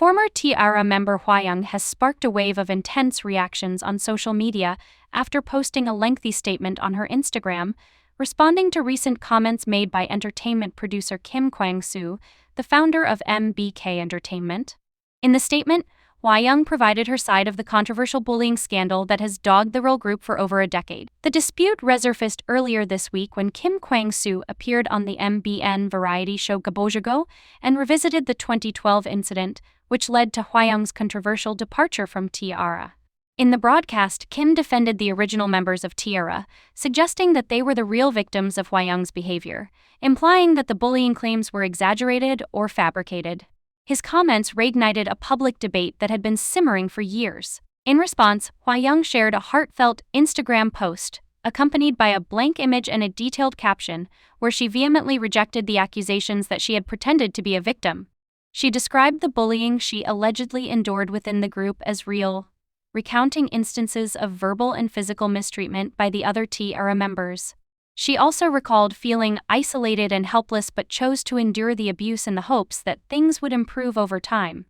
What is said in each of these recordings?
Former T-ARA member Hwayoung has sparked a wave of intense reactions on social media after posting a lengthy statement on her Instagram, responding to recent comments made by entertainment producer Kim Kwang-soo, the founder of MBK Entertainment. In the statement, Hwayoung provided her side of the controversial bullying scandal that has dogged the girl group for over a decade. The dispute resurfaced earlier this week when Kim Kwang-soo appeared on the MBN variety show Gabojago and revisited the 2012 incident, which led to Hwayoung's controversial departure from T-ARA. In the broadcast, Kim defended the original members of T-ARA, suggesting that they were the real victims of Hwayoung's behavior, implying that the bullying claims were exaggerated or fabricated. His comments reignited a public debate that had been simmering for years. In response, Hwayoung shared a heartfelt Instagram post, accompanied by a blank image and a detailed caption, where she vehemently rejected the accusations that she had pretended to be a victim. She described the bullying she allegedly endured within the group as real, recounting instances of verbal and physical mistreatment by the other T-ARA members. She also recalled feeling isolated and helpless but chose to endure the abuse in the hopes that things would improve over time.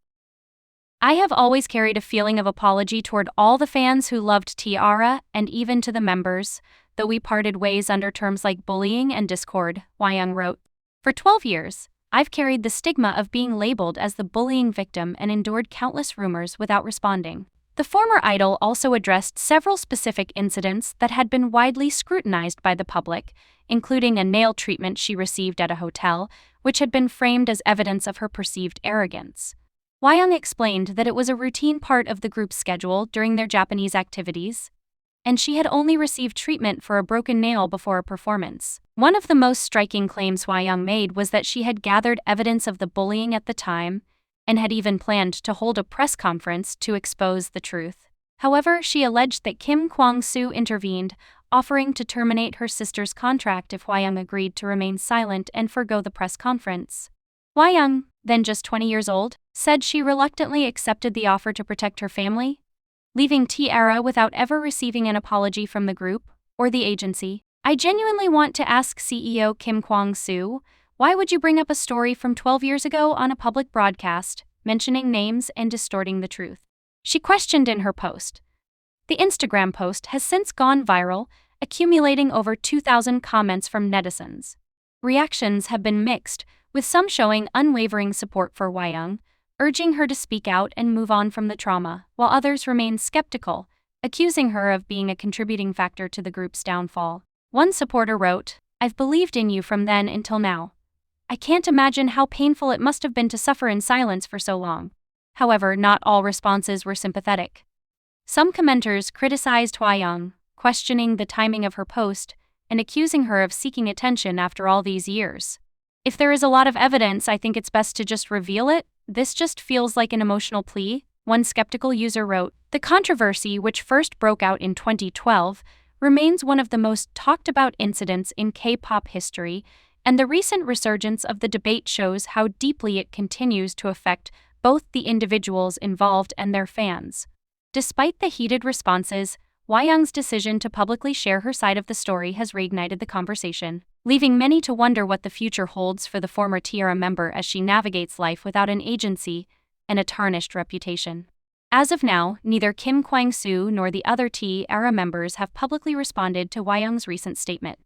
"I have always carried a feeling of apology toward all the fans who loved T-ARA and even to the members, though we parted ways under terms like bullying and discord," Hwayoung wrote. "For 12 years, I've carried the stigma of being labeled as the bullying victim and endured countless rumors without responding." The former idol also addressed several specific incidents that had been widely scrutinized by the public, including a nail treatment she received at a hotel, which had been framed as evidence of her perceived arrogance. Hwayoung explained that it was a routine part of the group's schedule during their Japanese activities, and she had only received treatment for a broken nail before a performance. One of the most striking claims Hwayoung made was that she had gathered evidence of the bullying at the time, and had even planned to hold a press conference to expose the truth. However, she alleged that Kim Kwang-soo intervened, offering to terminate her sister's contract if Hwayoung agreed to remain silent and forgo the press conference. Hwayoung, then just 20 years old, said she reluctantly accepted the offer to protect her family, leaving T-ARA without ever receiving an apology from the group or the agency. "I genuinely want to ask CEO Kim Kwang-soo, why would you bring up a story from 12 years ago on a public broadcast, mentioning names and distorting the truth?" she questioned in her post. The Instagram post has since gone viral, accumulating over 2,000 comments from netizens. Reactions have been mixed, with some showing unwavering support for Hwayoung, urging her to speak out and move on from the trauma, while others remain skeptical, accusing her of being a contributing factor to the group's downfall. One supporter wrote, "I've believed in you from then until now. I can't imagine how painful it must have been to suffer in silence for so long." However, not all responses were sympathetic. Some commenters criticized Hwayoung, questioning the timing of her post and accusing her of seeking attention after all these years. "If there is a lot of evidence, I think it's best to just reveal it. This just feels like an emotional plea," one skeptical user wrote. The controversy, which first broke out in 2012, remains one of the most talked about incidents in K-pop history, and the recent resurgence of the debate shows how deeply it continues to affect both the individuals involved and their fans. Despite the heated responses, Hwayoung's decision to publicly share her side of the story has reignited the conversation, leaving many to wonder what the future holds for the former T-ARA member as she navigates life without an agency and a tarnished reputation. As of now, neither Kim Kwang-soo nor the other T-ARA members have publicly responded to Hwayoung's recent statement.